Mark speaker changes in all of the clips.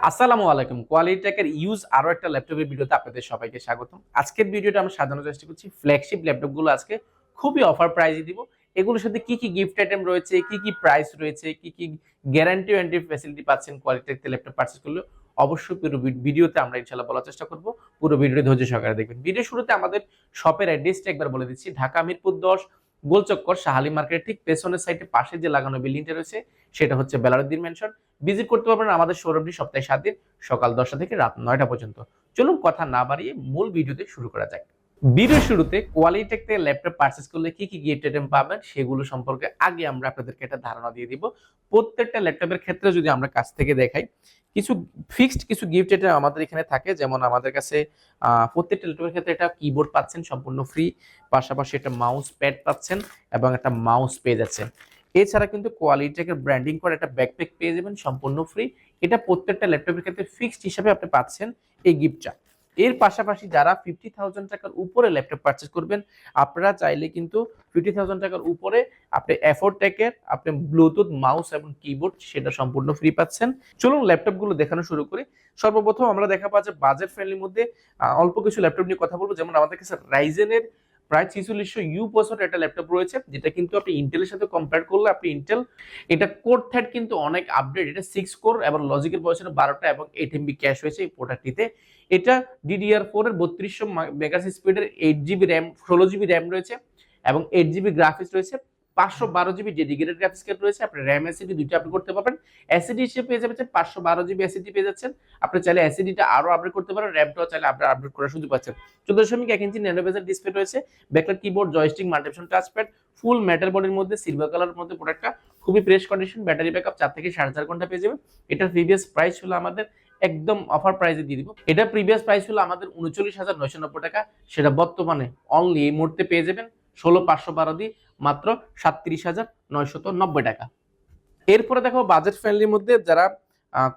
Speaker 1: আসসালামু আলাইকুম। Quality টেকের use আরো একটা ল্যাপটপের ভিডিওতে আপনাদের সবাইকে স্বাগতম। আজকের ভিডিওটা আমরা সাজানোর চেষ্টা করছি ফ্ল্যাগশিপ ল্যাপটপগুলো আজকে খুবই অফার প্রাইসে দিব। এগুলোর সাথে কি কি গিফট আইটেম রয়েছে, কি কি প্রাইস রয়েছে, কি কি গ্যারান্টি ওয়ারেন্টি ফ্যাসিলিটি পাচ্ছেন কোয়ালিটি টেক ল্যাপটপ পারচেজ করলে অবশ্যই পুরো ভিডিওতে আমরা ইনশাআল্লাহ বলার চেষ্টা করব। পুরো ভিডিওটি ধৈর্য সহকারে দেখবেন। ভিডিও শুরুতে আমাদের শপের অ্যাড্রেসটা একবার বলে দিচ্ছি। ঢাকা মিরপুর 10 গোলচক্কর শাহালি মার্কেটের ঠিক পেছনের সাইডে পাশে যে লাগানো বিল্ডিংটা রয়েছে সেটা হচ্ছে বেলারুদ্দিন মেনশন। ভিজিট করতে পারবেন আমাদের শোরুমটি সপ্তাহে 7 দিন সকাল 10টা থেকে রাত 9টা পর্যন্ত। চলুন কথা না বাড়িয়ে মূল ভিডিওতে শুরু করা যাক। ভিডিও শুরুতে কোয়ালিটি টেক থেকে ল্যাপটপ পারচেজ করলে কি কি গিফট আইটেম পাবেন সেগুলো সম্পর্কে আগে আমরা আপনাদেরকে একটা ধারণা দিয়ে দিব। প্রত্যেকটা ল্যাপটপের ক্ষেত্রে যদি আমরা কাছ থেকে দেখাই, কিছু ফিক্সড কিছু গিফট আইটেম আমাদের এখানে থাকে। যেমন আমাদের কাছে প্রত্যেকটা ল্যাপটপের ক্ষেত্রে একটা কিবোর্ড পাচ্ছেন সম্পূর্ণ ফ্রি, পাশাপাশি একটা মাউস প্যাড পাচ্ছেন এবং একটা মাউস পেয়ে যাচ্ছেন। এছাড়া কিন্তু কোয়ালিটি টেকের ব্র্যান্ডিং করে একটা ব্যাকপ্যাক পেয়ে যাবেন সম্পূর্ণ ফ্রি। এটা প্রত্যেকটা ল্যাপটপের ক্ষেত্রে ফিক্সড হিসাবে আপনি পাচ্ছেন এই গিফটটা। এর পাশাপাশি যারা 50,000 টাকার উপরে ল্যাপটপ পারচেজ করবেন, আপনারা চাইলে কিন্তু 50,000 টাকার উপরে আপনি এফোর্ড টেকের আপনি ব্লুটুথ মাউস এবং কিবোর্ড সেটা সম্পূর্ণ ফ্রি পাচ্ছেন। চলুন ল্যাপটপগুলো দেখানো শুরু করি। সর্বপ্রথম আমরা দেখা পাচ্ছি বাজেট ফ্রেন্ডলির মধ্যে অল্প কিছু ল্যাপটপ নিয়ে কথা বলবো। যেমন আমাদের কাছে রাইজেনের প্রায় 4600 ইউ প্রসেসর একটা ল্যাপটপ রয়েছে, যেটা কিন্তু আপনি ইন্টেলের সাথে কম্পেয়ার করলে আপনি ইন্টেল এটা কোর থ্রেড কিন্তু অনেক আপডেট। এটা 6 কোর এবং লজিকের প্রসেসর 12টা এবং 8 এমবি ক্যাশ হয়েছে এই প্রোডাক্টটিতে। এটা DDR4 এর 3200 মেগাহার্টজ স্পিডের 8 জিবি র্যাম 16 জিবি র্যাম রয়েছে এবং 8 জিবি গ্রাফিক্স রয়েছে। 512 জিবি ডেডিকেটেড গ্রাফিক্স কার্ড রয়েছে। আপনি র্যাম এসএসডি দুটো আপডেট করতে পারবেন। এসএসডি হিসেবে পেয়ে যাচ্ছেন 512 জিবি এসএসডি পেয়ে যাচ্ছেন। আপনি চাইলে এসএসডিটা আরো আপডেট করতে পারেন, র্যামটাও চাইলে আপনি আপডেট করার সুযোগ পাচ্ছেন। 14.1 ইঞ্চি ন্যানো বেজেল ডিসপ্লে রয়েছে, backlight keyboard, joystick, multifunction touchpad, ফুল মেটাল বডির মধ্যে সিলভার কালারের মধ্যে প্রোডাক্টটা খুবই ফ্রেশ কন্ডিশন। ব্যাটারি ব্যাকআপ 4 থেকে 4.5 ঘন্টা পেয়ে যাবেন। এটার প্রিভিয়াস প্রাইস হলো আমাদের একদম অফার প্রাইসে দিয়ে দিব। এটা প্রিভিয়াস প্রাইস হলো আমাদের 39,990 টাকা, সেটা বর্তমানে অনলি এই মুহূর্তে পেয়ে যাবেন 16,512 দিয়ে মাত্র 37,990 টাকা। এরপরে দেখো বাজেট ফ্রেন্ডলির মধ্যে যারা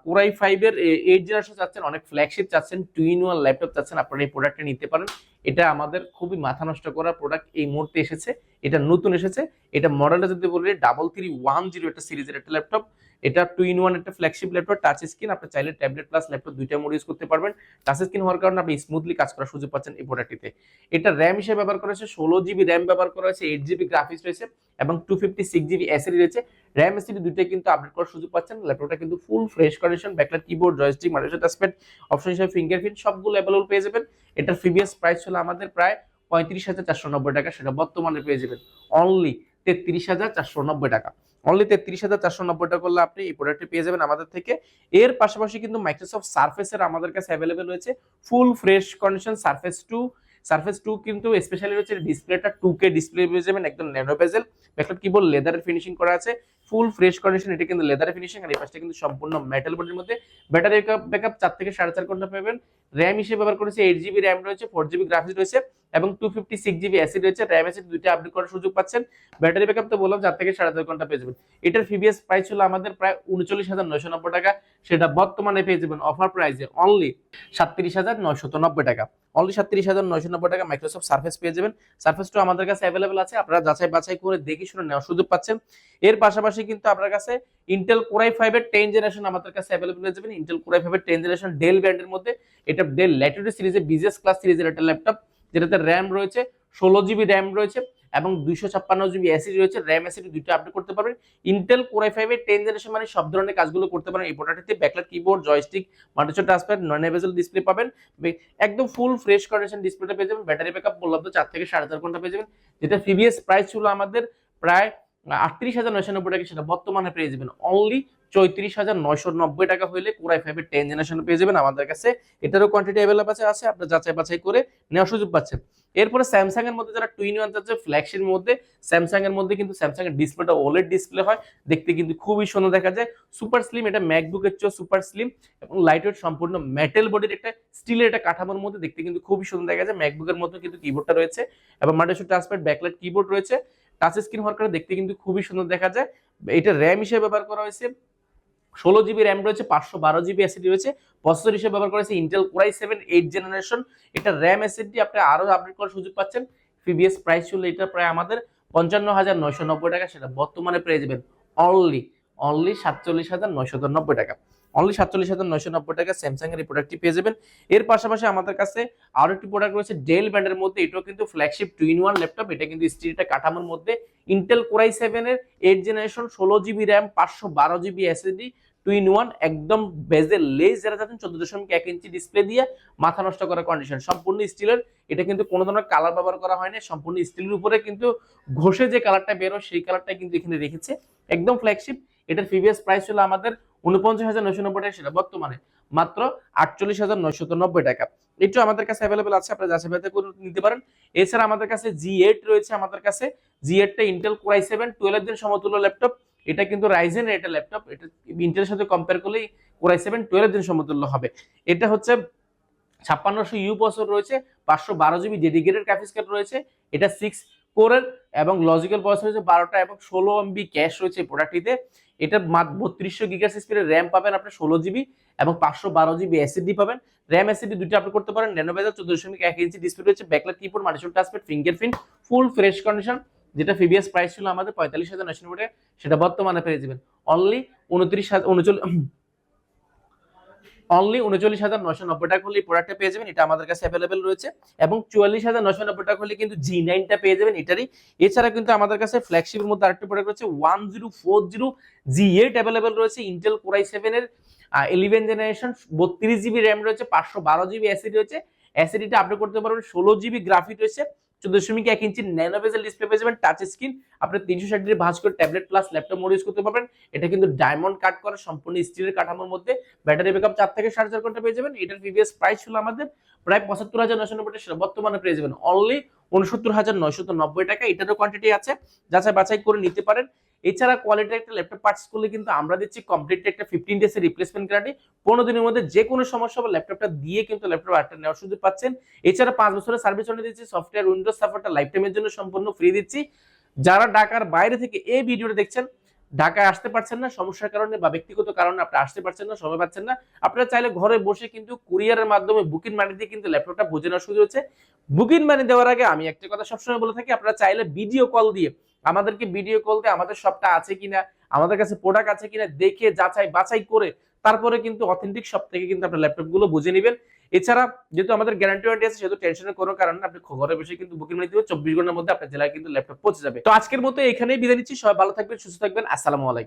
Speaker 1: কোরাই 5 এর 8 জেনারেশন চাচ্ছেন, অনেক ফ্ল্যাগশিপ চাচ্ছেন, 2-in-1 ল্যাপটপ চাচ্ছেন, আপনারা এই প্রোডাক্টটা নিতে পারেন। এটা আমাদের খুবই মাথা নষ্ট করা প্রোডাক্ট এই মুহূর্তে এসেছে, এটা নতুন এসেছে। এটা মডেলটা যদি বলি 3310 একটা সিরিজের একটা ল্যাপটপ। এটা 2-in-1 একটা ফ্ল্যাগশিপ ল্যাপটপ, টাচ স্ক্রিন। আপনি চাইলে ট্যাবলেট প্লাস ল্যাপটপ দুইটা মোড ইউজ করতে পারবেন। টাচ স্ক্রিন হওয়ার কারণে আপনি স্মুথলি কাজ করার সুযোগ পাচ্ছেন এই প্রোডাক্টটিতে। এটা র্যাম হিসেবে ব্যবহার করা হয়েছে 16 জিবি র্যাম ব্যবহার করা হয়েছে, 8 জিবি গ্রাফিক্স রয়েছে এবং 256 জিবি এসএসডি রয়েছে। র্যাম এসএসডি দুইটাই কিন্তু আপডেট করার সুযোগ পাচ্ছেন। ল্যাপটপটা কিন্তু full fresh condition, backlight keyboard, joystick, multifunction touchpad, option হিসেবে ফিঙ্গারপ্রিন্ট সবগুলো अवेलेबल পেয়ে যাবেন। এটার প্রিভিয়াস প্রাইস ছিল আমাদের প্রায় 35,490 টাকা, সেটা বর্তমানে পেয়ে যাবেন অনলি 33,490 টাকা। অনলি 33,490 টাকা করলে আপনি এই প্রোডাক্টটি পেয়ে যাবেন আমাদের থেকে। এর পাশাপাশি কিন্তু মাইক্রোসফট সারফেসের আমাদের কাছে अवेलेबल রয়েছে ফুল ফ্রেশ কন্ডিশন সারফেস 2 কিন্তু স্পেশালি হচ্ছে ডিসপ্লেটা 2K ডিসপ্লে পেয়ে যাবেন, একদম ন্যানো বেজেল, ব্যাকলাইট কিবোর্ড, লেদারের ফিনিশিং করা আছে, ফুল ফ্রেশ কন্ডিশন। এটা কিন্তু লেদারের ফিনিশিং আর এই পাশটা কিন্তু সম্পূর্ণ মেটাল বডির মধ্যে। ব্যাটারি ব্যাকআপ 4 থেকে 4.5 ঘন্টা পাবেন। র্যাম হিসেবে ব্যবহার করেছে 8 জিবি র্যাম রয়েছে, 4 জিবি গ্রাফিক্স রয়েছে এবং 256 জিবি এসএসডি রয়েছে। র্যাম এসএসডি দুইটা আপডেট করার সুযোগ পাচ্ছেন। ব্যাটারি ব্যাকআপ তো বললাম 4 থেকে 4.5 ঘন্টা পেয়ে যাবেন। এটার প্রিভিয়াস প্রাইস ছিল আমাদের প্রায় 39,990 টাকা, সেটা বর্তমানে পেয়ে যাবেন অফার প্রাইসে অনলি 37,990 টাকা। অনলি 37,990 টাকা মাইক্রোসফট সারফেস পেয়ে যাবেন। সারফেস 2 আমাদের কাছে अवेलेबल আছে, আপনারা যাচাই বাছাই করে দেখে শুনে নেওয়ার সুযোগ পাচ্ছেন। এর পাশাপাশি কিন্তু আপনার কাছে ইন্টেল কোরাই 5 এর 10 জেনারেশন আমাদের কাছে अवेलेबल হয়ে যাবেন। ইন্টেল কোরাই 5 এর 10 জেনারেশন ডেল ব্র্যান্ডের মধ্যে। এটা ডেল ল্যাটিটিউড সিরিজের বিজনেস ক্লাস সিরিজের একটা ল্যাপটপ, যেটাতে র্যাম রয়েছে 16 জিবি র্যাম রয়েছে এবং 256 জিবি এসএসডি রয়েছে। র্যাম এসএসডি দুইটা আপডেট করতে পারবেন। ইন্টেল কোরাই 5 এর 10 জেনারেশন মানে সব ধরনের কাজগুলো করতে পারেন এই প্রোডাক্টটিতে। Backlight keyboard, joystick, multifunction touchpad, non bezel display পাবেন, একদম ফুল ফ্রেশ কন্ডিশন ডিসপ্লেটা পেয়ে যাবেন। ব্যাটারি ব্যাকআপ বললাম তো 4 থেকে 4.5 ঘন্টা পেয়ে যাবেন। যেটা প্রিভিয়াস প্রাইস ছিল আমাদের প্রায় 38,990 টাকা, সেটা বর্তমানে পেয়ে যাবেন অনলি 34,990 টাকা হইলে কোরাই 5 এর 10 জেনারেশন পেয়ে যাবেন আমাদের কাছে। এটারও কোয়ান্টিটি अवेलेबल আছে, আপনারা যাচাই বাছাই করে নেওয়ার সুযোগ পাচ্ছেন। এরপরে স্যামসাং এর মধ্যে যারা 2-in-1 যাচ্ছে ফ্ল্যাগশিপ মধ্যে, স্যামসাং এর মধ্যে কিন্তু স্যামসাং এর ডিসপ্লেটা ওলেড ডিসপ্লে হয়, দেখতে কিন্তু খুবই সুন্দর দেখা যায়, সুপার স্লিম। এটা ম্যাকবুকের চেয়ে সুপার স্লিম এবং লাইটওয়েট, সম্পূর্ণ মেটাল বডির একটা স্টিলের একটা কাঠামোর মধ্যে, দেখতে কিন্তু খুবই সুন্দর দেখা যায়। ম্যাকবুকের মধ্যে কিন্তু কিবোর্ডটা রয়েছে এবং মাল্টিফাংশন টাচপ্যাড, ব্যাকলাইট কিবোর্ড রয়েছে, টাচ স্ক্রিন হওয়ার কারণে দেখতে কিন্তু খুবই সুন্দর দেখা যায়। এটা র্যাম হিসেবে ব্যবহার করা হয়েছে 16 জিবি র্যাম রয়েছে, 512 জিবি এসএসডি রয়েছে। প্রসেসর হিসেবে ব্যবহার করেছে ইন্টেল কোরাই 7 8 জেনারেশন। এটা র্যাম এসএসডি আপনি আরো আপডেট করার সুযোগ পাচ্ছেন। প্রিভিয়াস প্রাইস ছিল এটা প্রায় আমাদের 55,990 টাকা, সেটা বর্তমানে পেয়ে যাবেন অনলি 47,990 টাকা। অনলি 47,990 টাকা স্যামসাং এর এই প্রোডাক্টটি পেয়ে যাবেন। এর পাশাপাশি আমাদের কাছে আরো একটি প্রোডাক্ট রয়েছে ডেল ব্র্যান্ডের মধ্যে, এটাও কিন্তু ফ্ল্যাগশিপ 2-in-1 ল্যাপটপ। এটা কিন্তু স্টিলটা কাঠামোর মধ্যে ইন্টেল কোর i7 এর 8th generation, 16GB RAM, 512GB SSD, 2-in-1, একদম বেজেল লেস যারা যাচ্ছেন 14.1 ইঞ্চি ডিসপ্লে দিয়ে মাথা নষ্ট করা কন্ডিশন, সম্পূর্ণ স্টিলের। এটা কিন্তু কোনো ধরনের কালার ব্যবহার করা হয় না, সম্পূর্ণ স্টিলের উপরে কিন্তু ঘষে যে কালারটা বেরো সেই কালারটা কিন্তু এখানে রেখেছে, একদম ফ্ল্যাগশিপ। এটার প্রিভিয়াস প্রাইস ছিল আমাদের 49,990 টাকা, সেটা বর্তমানে মাত্র 48,990 টাকা। এটাও আমাদের কাছে অ্যাভেলেবল আছে, আপনারা যাচাই বাছাই করে নিতে পারেন। এছাড়া আমাদের কাছে G8 রয়েছে, আমাদের কাছে G8 টা ইন্টেল কোর i7 12 জেন সমতুল্য ল্যাপটপ। এটা কিন্তু রাইজেনের একটা ল্যাপটপ, এটা ইন্টেলের সাথে কম্পেয়ার করলে কোর i7 12 জেন সমতুল্য হবে। এটা হচ্ছে 5600 ইউ প্রসেসর রয়েছে, 512GB ডেডিকেটেড গ্রাফিক্স কার্ড রয়েছে। এটা 6 কোরের এবং লজিক্যাল প্রসেসর রয়েছে 12টা এবং 16 MB ক্যাশ রয়েছে এই প্রোডাক্টটিতে। এটা 3200 গিগাহার্টজ স্পিডের র্যাম পাবেন আপনি 16GB এবং 512GB এসএসডি পাবেন। র্যাম এসএসডি দুটো আপনি করতে পারেন। ন্যানো বেজেল 14.1 ইঞ্চি ডিসপ্লে রয়েছে, backlight keyboard, multiple touchpad, fingerprint, full fresh condition. যেটা প্রিভিয়াস প্রাইস ছিল আমাদের 45,990 টাকা, সেটা বর্তমানে পেয়ে যাবেন অনলি 39,990 টাকা হলে এই প্রোডাক্টটা পেয়ে যাবেন। এটা আমাদের কাছে অ্যাভেলেবেল রয়েছে। এবং 44,990 টাকা হলে কিন্তু G9 টা পেয়ে যাবেন এটারই। এছাড়া কিন্তু আমাদের কাছে ফ্ল্যাগশিপের মধ্যে আরেকটা প্রোডাক্ট রয়েছে 1040 G8 অ্যাভেলেবেল রয়েছে, ইন্টেল কোর i7 এর 11 জেনারেশন, 32GB র্যাম রয়েছে, 512GB এসএসডি রয়েছে। এসএসডিটা আপডেট করতে পারবেন, 16GB গ্রাফিক রয়েছে, 14.1 ইঞ্চি ন্যানো বেজেল ডিসপ্লে পেয়ে যাবেন, টাচ স্ক্রিন। আপনি 360 ডিগ্রি ভাঁজ করে tablet plus laptop mode use করতে পারবেন। এটা কিন্তু ডায়মন্ড কাট করা সম্পূর্ণ স্টিলের কাঠামোর মধ্যে, ব্যাটারি ব্যাকআপ 4 থেকে 4.5 ঘন্টা পেয়ে যাবেন। এটার প্রিভিয়াস প্রাইস ছিল আমাদের প্রায় 75,990 টাকা, সেটা বর্তমানে পেয়ে যাবেন অনলি 69,990 টাকা। এটারও কোয়ান্টিটি আছে, যাচাই বাছাই করে নিতে পারেন। এছাড়া কোয়ালিটির একটা ল্যাপটপ পারচেজ করলে কিন্তু আমরা দিচ্ছি কমপ্লিট একটা 15 ডেজ এর রিপ্লেসমেন্ট গ্যারান্টি। 15 দিনের মধ্যে যে কোনো সমস্যা হবে ল্যাপটপটা দিয়ে কিন্তু ল্যাপটপ আরেকটা নেওয়ার সুযোগ পাচ্ছেন। এছাড়া 5 বছরের সার্ভিস ওয়ারেন্টি দিচ্ছি, সফটওয়্যার উইন্ডোজ সাপোর্টটা লাইফ টাইমের জন্য সম্পূর্ণ ফ্রি দিচ্ছি। যারা ঢাকার বাইরে থেকে এই ভিডিওটা দেখছেন, ঢাকায় আসতে পারছেন না সমস্যার কারণে বা ব্যক্তিগত কারণে আপনি আসতে পারছেন না, সময় পাচ্ছেন না, আপনারা চাইলে ঘরে বসে কিন্তু কুরিয়ারের মাধ্যমে বুকিং মানি দিয়ে কিন্তু ল্যাপটপটা বুঝে নেওয়ার সুযোগ হচ্ছে। বুকিং মানি দেওয়ার আগে আমি একটা কথা সবসময় বলে থাকি, আপনারা চাইলে ভিডিও কল দিয়ে আমাদেরকে আমাদের শপটা আছে কিনা, আমাদের কাছে প্রোডাক্ট আছে কিনা দেখে যাচাই বাছাই করে তারপরে কিন্তু অথেন্টিক শপ থেকে কিন্তু আপনার ল্যাপটপ গুলো বুঝে নেবেন। এছাড়া যেহেতু আমাদের গ্যারান্টি ওয়ারেন্টি আছে, সেহেতু টেনশনের কোনো কারণ না, আপনি ঘরে বসে কিন্তু বুকিং মানি দিবেন, 24 ঘন্টার মধ্যে আপনার জেলায় কিন্তু ল্যাপটপ পৌঁছে যাবে। তো আজকের মতো এখানেই বিদায় নিচ্ছি, সবাই ভালো থাকবেন, সুস্থ থাকবেন, আসসালামু আলাইকুম।